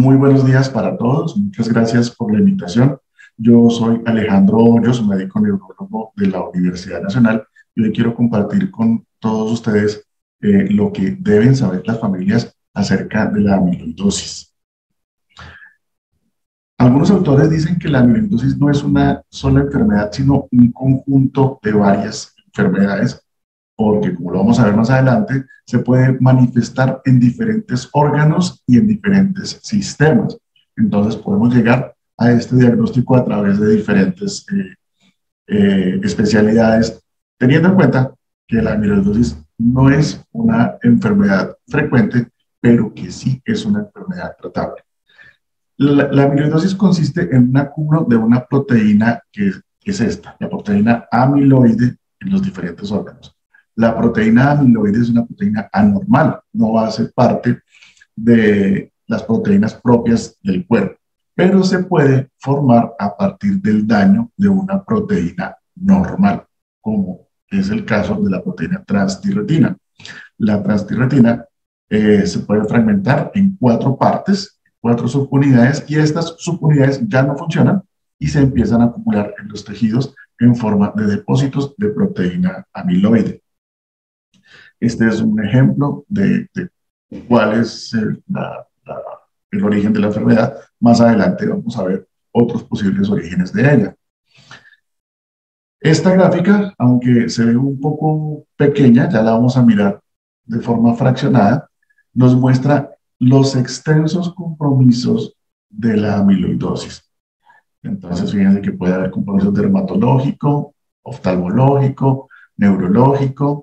Muy buenos días para todos. Muchas gracias por la invitación. Yo soy Alejandro Hoyos, médico neurólogo de la Universidad Nacional, y hoy quiero compartir con todos ustedes lo que deben saber las familias acerca de la amiloidosis. Algunos autores dicen que la amiloidosis no es una sola enfermedad, sino un conjunto de varias enfermedades, porque como lo vamos a ver más adelante, se puede manifestar en diferentes órganos y en diferentes sistemas. Entonces podemos llegar a este diagnóstico a través de diferentes especialidades, teniendo en cuenta que la amiloidosis no es una enfermedad frecuente, pero que sí es una enfermedad tratable. La amiloidosis consiste en un acúmulo de una proteína que es esta, la proteína amiloide en los diferentes órganos. La proteína amiloide es una proteína anormal, no va a ser parte de las proteínas propias del cuerpo, pero se puede formar a partir del daño de una proteína normal, como es el caso de la proteína transtirretina. La transtirretina se puede fragmentar en 4 partes, 4 subunidades, y estas subunidades ya no funcionan y se empiezan a acumular en los tejidos en forma de depósitos de proteína amiloide. Este es un ejemplo de cuál es el origen de la enfermedad. Más adelante vamos a ver otros posibles orígenes de ella. Esta gráfica, aunque se ve un poco pequeña, ya la vamos a mirar de forma fraccionada, nos muestra los extensos compromisos de la amiloidosis. Entonces, fíjense que puede haber compromiso dermatológico, oftalmológico, neurológico,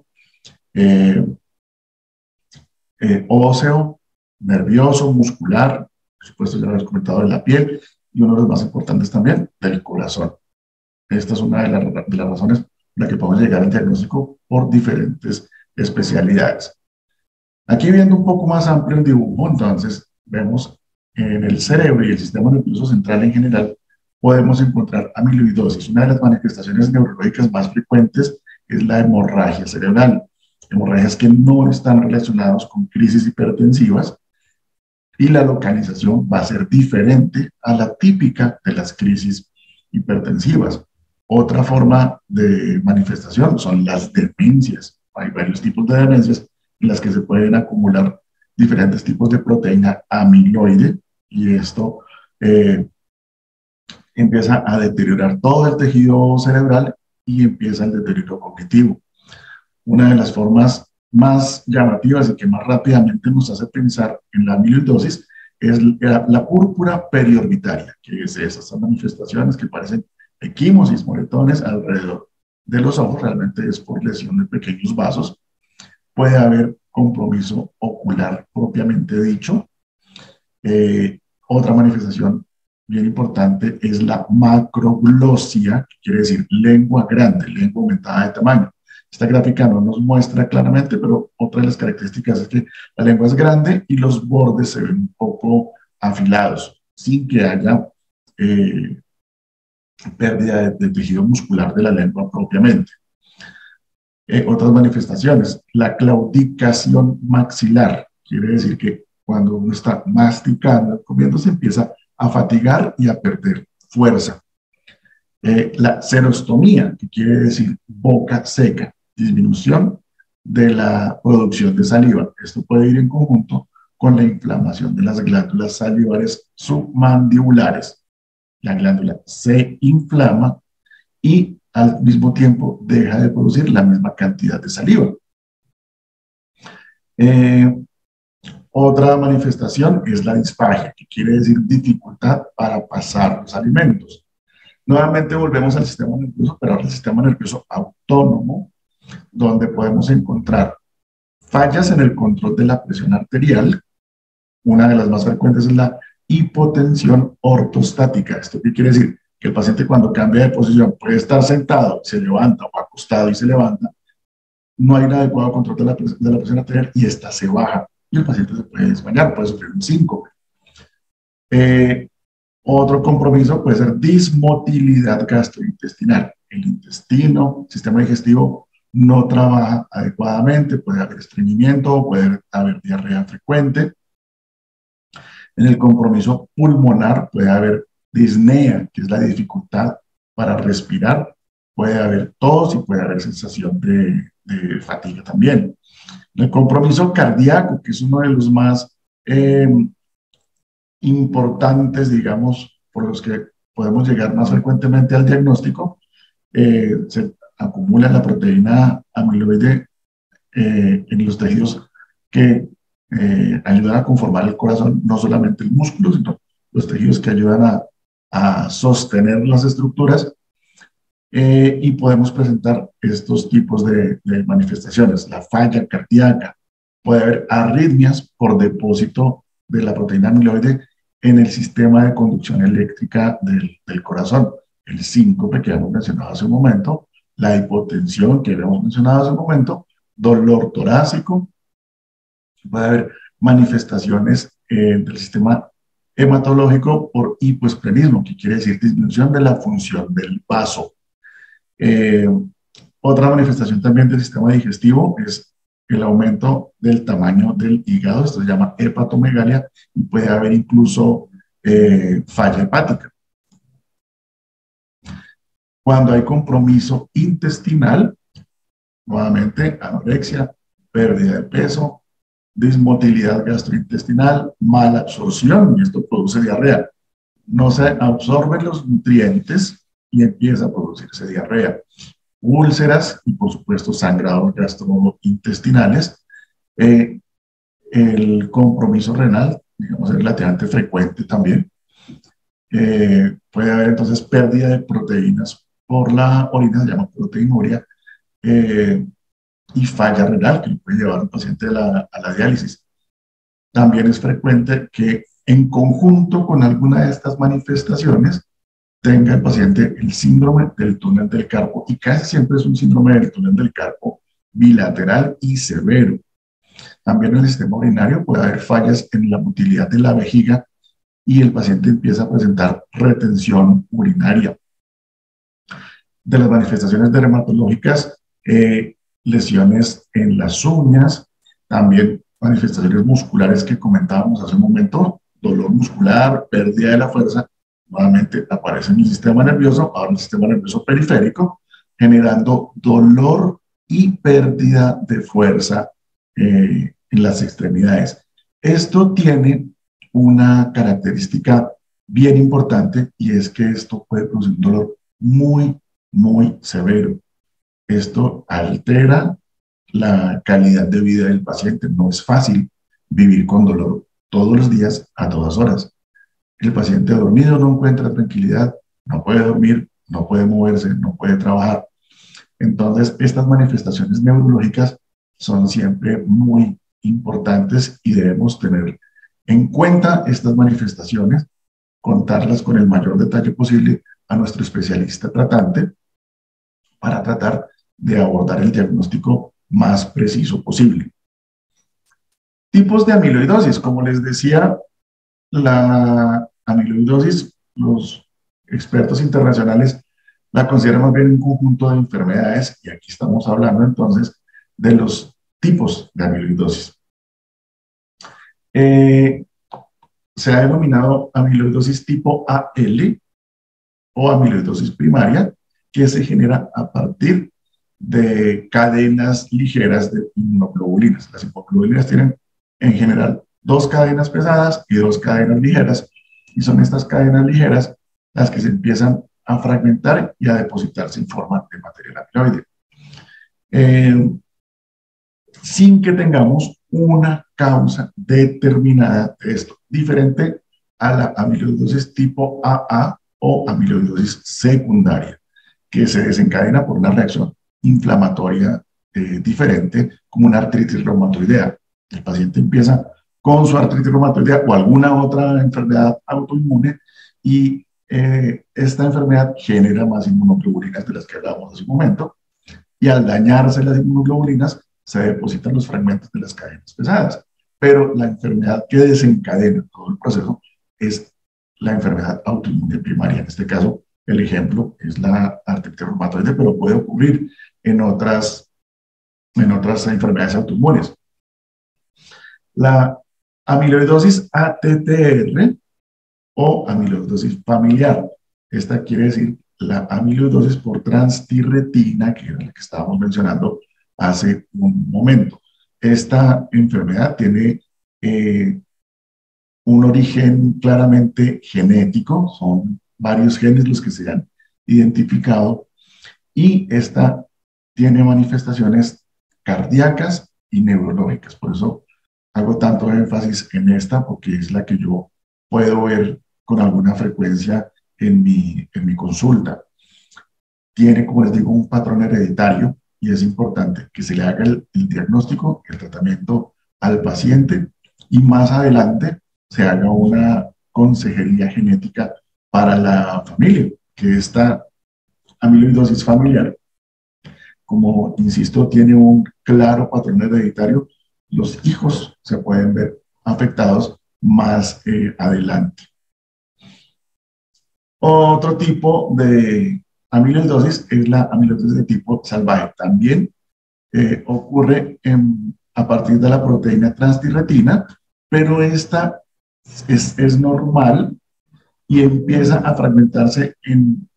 óseo, nervioso, muscular, por supuesto ya lo hemos comentado, de la piel, y uno de los más importantes también, del corazón. Esta es una de las razones por la que podemos llegar al diagnóstico por diferentes especialidades. Aquí viendo un poco más amplio el dibujo, entonces vemos en el cerebro y el sistema nervioso central en general podemos encontrar amiloidosis. Una de las manifestaciones neurológicas más frecuentes es la hemorragia cerebral. Hemorragias que no están relacionadas con crisis hipertensivas, y la localización va a ser diferente a la típica de las crisis hipertensivas. Otra forma de manifestación son las demencias. Hay varios tipos de demencias en las que se pueden acumular diferentes tipos de proteína amiloide, y esto empieza a deteriorar todo el tejido cerebral y empieza el deterioro cognitivo. Una de las formas más llamativas y que más rápidamente nos hace pensar en la amiloidosis es la púrpura periorbitaria, que es esas manifestaciones que parecen equimosis, moretones alrededor de los ojos. Realmente es por lesión de pequeños vasos. Puede haber compromiso ocular propiamente dicho. Otra manifestación bien importante es la macroglosia, que quiere decir lengua grande, lengua aumentada de tamaño. Esta gráfica no nos muestra claramente, pero otra de las características es que la lengua es grande y los bordes se ven un poco afilados, sin que haya pérdida de tejido muscular de la lengua propiamente. Otras manifestaciones, la claudicación maxilar, quiere decir que cuando uno está masticando, comiendo, se empieza a fatigar y a perder fuerza. La xerostomía, que quiere decir boca seca, disminución de la producción de saliva. Esto puede ir en conjunto con la inflamación de las glándulas salivares submandibulares. La glándula se inflama y al mismo tiempo deja de producir la misma cantidad de saliva. Otra manifestación es la disfagia, que quiere decir dificultad para pasar los alimentos. Nuevamente volvemos al sistema nervioso, pero ahora el sistema nervioso autónomo, donde podemos encontrar fallas en el control de la presión arterial. Una de las más frecuentes es la hipotensión ortostática. ¿Esto qué quiere decir? Que el paciente, cuando cambia de posición, puede estar sentado, se levanta, o acostado y se levanta, no hay un adecuado control de la presión arterial y esta se baja y el paciente se puede desmayar, puede sufrir un síncope. Otro compromiso puede ser dismotilidad gastrointestinal. El intestino, el sistema digestivo no trabaja adecuadamente, puede haber estreñimiento, puede haber diarrea frecuente. En el compromiso pulmonar puede haber disnea, que es la dificultad para respirar, puede haber tos y puede haber sensación de fatiga también. El compromiso cardíaco, que es uno de los más eh, importantes, digamos, por los que podemos llegar más frecuentemente al diagnóstico, se acumula la proteína amiloide en los tejidos que ayudan a conformar el corazón, no solamente el músculo, sino los tejidos que ayudan a sostener las estructuras, y podemos presentar estos tipos de manifestaciones. La falla cardíaca, puede haber arritmias por depósito de la proteína amiloide en el sistema de conducción eléctrica del corazón. El síncope que hemos mencionado hace un momento, la hipotensión que habíamos mencionado hace un momento, dolor torácico, puede haber manifestaciones del sistema hematológico por hipoesplenismo, que quiere decir disminución de la función del vaso. Eh, Otra manifestación también del sistema digestivo es el aumento del tamaño del hígado, esto se llama hepatomegalia, y puede haber incluso falla hepática. Cuando hay compromiso intestinal, nuevamente anorexia, pérdida de peso, dismotilidad gastrointestinal, mala absorción, y esto produce diarrea. No se absorben los nutrientes y empieza a producirse diarrea. Úlceras y, por supuesto, sangrados gastrointestinales. El compromiso renal, digamos, es relativamente frecuente también. Puede haber entonces pérdida de proteínas por la orina, se llama proteinuria, y falla renal, que puede llevar a un paciente a la diálisis. También es frecuente que en conjunto con alguna de estas manifestaciones tenga el paciente el síndrome del túnel del carpo, y casi siempre es un síndrome del túnel del carpo bilateral y severo. También en el sistema urinario puede haber fallas en la motilidad de la vejiga y el paciente empieza a presentar retención urinaria. De las manifestaciones dermatológicas, lesiones en las uñas, también manifestaciones musculares que comentábamos hace un momento, dolor muscular, pérdida de la fuerza, nuevamente aparece en el sistema nervioso, ahora en el sistema nervioso periférico, generando dolor y pérdida de fuerza en las extremidades. Esto tiene una característica bien importante, y es que esto puede producir un dolor muy severo. Esto altera la calidad de vida del paciente. No es fácil vivir con dolor todos los días, a todas horas. El paciente dormido no encuentra tranquilidad, no puede dormir, no puede moverse, no puede trabajar. Entonces, estas manifestaciones neurológicas son siempre muy importantes y debemos tener en cuenta estas manifestaciones, contarlas con el mayor detalle posible a nuestro especialista tratante para tratar de abordar el diagnóstico más preciso posible. Tipos de amiloidosis. Como les decía, la amiloidosis, los expertos internacionales la consideran más bien un conjunto de enfermedades, y aquí estamos hablando entonces de los tipos de amiloidosis. Se ha denominado amiloidosis tipo AL o amiloidosis primaria, que se genera a partir de cadenas ligeras de inmunoglobulinas. Las inmunoglobulinas tienen en general dos cadenas pesadas y dos cadenas ligeras, y son estas cadenas ligeras las que se empiezan a fragmentar y a depositarse en forma de material amiloide, sin que tengamos una causa determinada de esto, diferente a la amiloidosis tipo AA o amiloidosis secundaria, que se desencadena por una reacción inflamatoria diferente, como una artritis reumatoidea. El paciente empieza con su artritis reumatoidea o alguna otra enfermedad autoinmune, y esta enfermedad genera más inmunoglobulinas de las que hablábamos hace un momento, y al dañarse las inmunoglobulinas se depositan los fragmentos de las cadenas pesadas. Pero la enfermedad que desencadena todo el proceso es la enfermedad autoinmune primaria. En este caso, el ejemplo es la artritis reumatoide, pero puede ocurrir en otras enfermedades autoinmunes. La amiloidosis ATTR o amiloidosis familiar. Esta quiere decir la amiloidosis por transtirretina, que era la que estábamos mencionando hace un momento. Esta enfermedad tiene un origen claramente genético, son varios genes los que se han identificado, y esta tiene manifestaciones cardíacas y neurológicas. Por eso hago tanto énfasis en esta, porque es la que yo puedo ver con alguna frecuencia en mi consulta. Tiene, como les digo, un patrón hereditario y es importante que se le haga el diagnóstico, el tratamiento al paciente y más adelante se haga una consejería genética para la familia, que esta amiloidosis familiar, como insisto, tiene un claro patrón hereditario, los hijos se pueden ver afectados más adelante. Otro tipo de amiloidosis es la amiloidosis de tipo salvaje. También ocurre a partir de la proteína transtirretina, pero esta es normal y empieza a fragmentarse en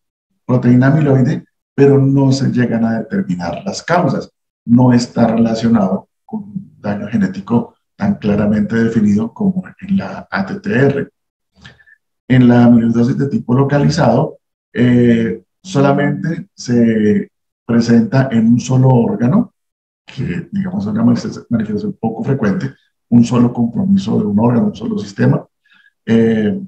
proteína amiloide, pero no se llegan a determinar las causas. No está relacionado con un daño genético tan claramente definido como en la ATTR. En la amiloidosis de tipo localizado, solamente se presenta en un solo órgano, que digamos es una manifestación poco frecuente, un solo compromiso de un órgano, un solo sistema, eh,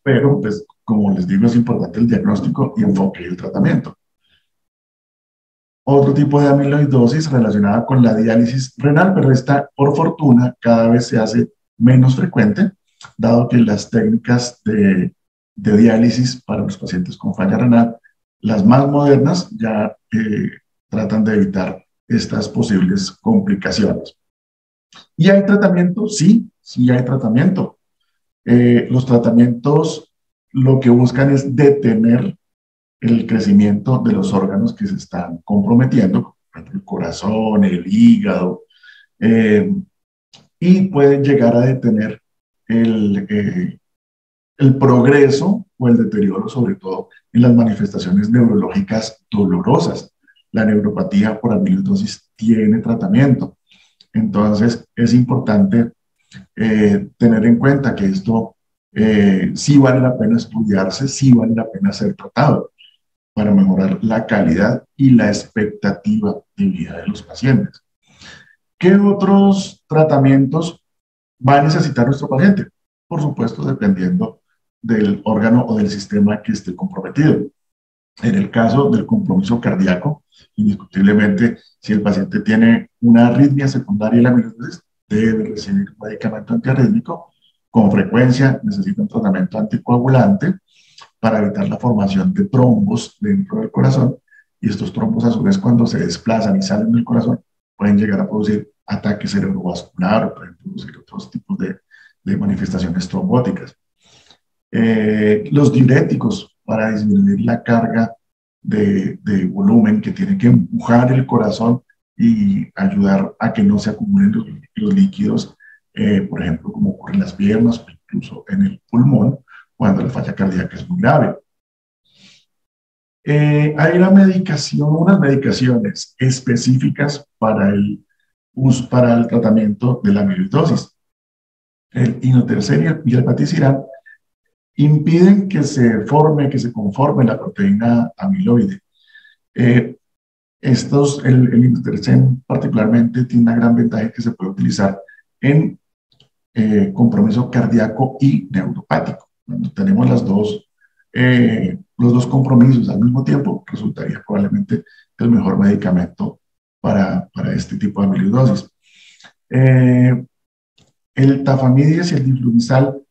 pero pues como les digo es importante el diagnóstico y enfoque y el tratamiento. Otro tipo de amiloidosis relacionada con la diálisis renal, pero esta por fortuna cada vez se hace menos frecuente, dado que las técnicas de diálisis para los pacientes con falla renal, las más modernas, ya tratan de evitar estas posibles complicaciones. ¿Y hay tratamiento? Sí, sí hay tratamiento. Los tratamientos lo que buscan es detener el crecimiento de los órganos que se están comprometiendo, como el corazón, el hígado, y pueden llegar a detener el progreso o el deterioro, sobre todo en las manifestaciones neurológicas dolorosas. La neuropatía por amiloidosis tiene tratamiento. Entonces, es importante tener en cuenta que esto sí vale la pena estudiarse, sí vale la pena ser tratado para mejorar la calidad y la expectativa de vida de los pacientes. ¿Qué otros tratamientos va a necesitar nuestro paciente? Por supuesto, dependiendo del órgano o del sistema que esté comprometido. En el caso del compromiso cardíaco, indiscutiblemente, si el paciente tiene una arritmia secundaria de la amiloidosis, debe recibir un medicamento antiarrítmico. Con frecuencia necesita un tratamiento anticoagulante para evitar la formación de trombos dentro del corazón, y estos trombos a su vez cuando se desplazan y salen del corazón pueden llegar a producir ataque cerebrovascular o pueden producir otros tipos de manifestaciones trombóticas. Los diuréticos para disminuir la carga de volumen que tiene que empujar el corazón y ayudar a que no se acumulen los líquidos, por ejemplo, como ocurre en las piernas o incluso en el pulmón, cuando la falla cardíaca es muy grave. Hay unas medicaciones específicas para el tratamiento de la amiloidosis. El inotersen y el patisiran impiden que se conforme la proteína amiloide. El inotersen particularmente tiene una gran ventaja que se puede utilizar en compromiso cardíaco y neuropático. Cuando tenemos los dos compromisos al mismo tiempo, resultaría probablemente el mejor medicamento para este tipo de amiloidosis. El tafamidis y el diflunisal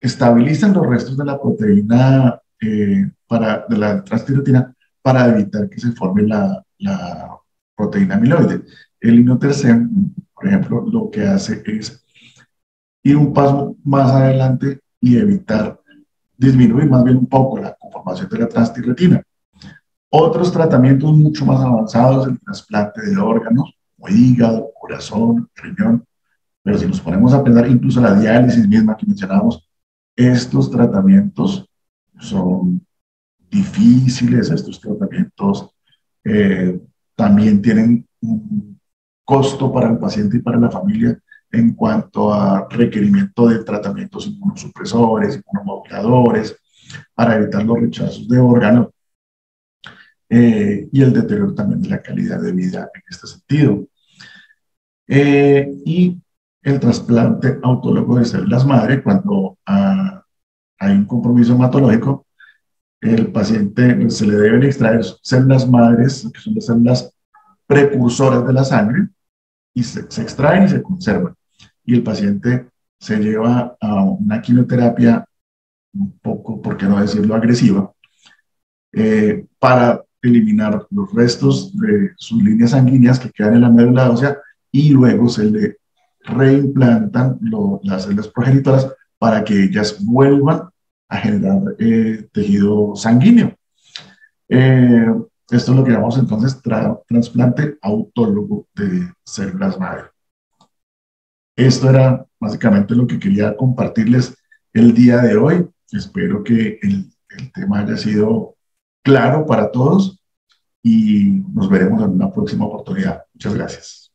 estabilizan los restos de la proteína de la transtirretina para evitar que se forme la proteína amiloide. El inotersen, por ejemplo, lo que hace es ir un paso más adelante y disminuir más bien un poco la conformación de la transtirretina. Otros tratamientos mucho más avanzados, el trasplante de órganos, como hígado, corazón, riñón, Pero si nos ponemos a pensar, incluso la diálisis misma que mencionábamos, estos tratamientos son difíciles, estos tratamientos eh, también tienen un costo para el paciente y para la familia en cuanto a requerimiento de tratamientos inmunosupresores, inmunomoduladores, para evitar los rechazos de órganos y el deterioro también de la calidad de vida en este sentido. Y el trasplante autólogo de células madre, cuando hay un compromiso hematológico, el paciente se le deben extraer células madres, que son las células precursoras de la sangre, y se extraen y se conservan. Y el paciente se lleva a una quimioterapia un poco, por qué no decirlo, agresiva, para eliminar los restos de sus líneas sanguíneas que quedan en la médula ósea y luego se le reimplantan las células progenitoras para que ellas vuelvan a generar tejido sanguíneo. Eh, Esto es lo que llamamos entonces trasplante autólogo de células madre. Esto era básicamente lo que quería compartirles el día de hoy. Espero que el tema haya sido claro para todos y nos veremos en una próxima oportunidad. Muchas gracias.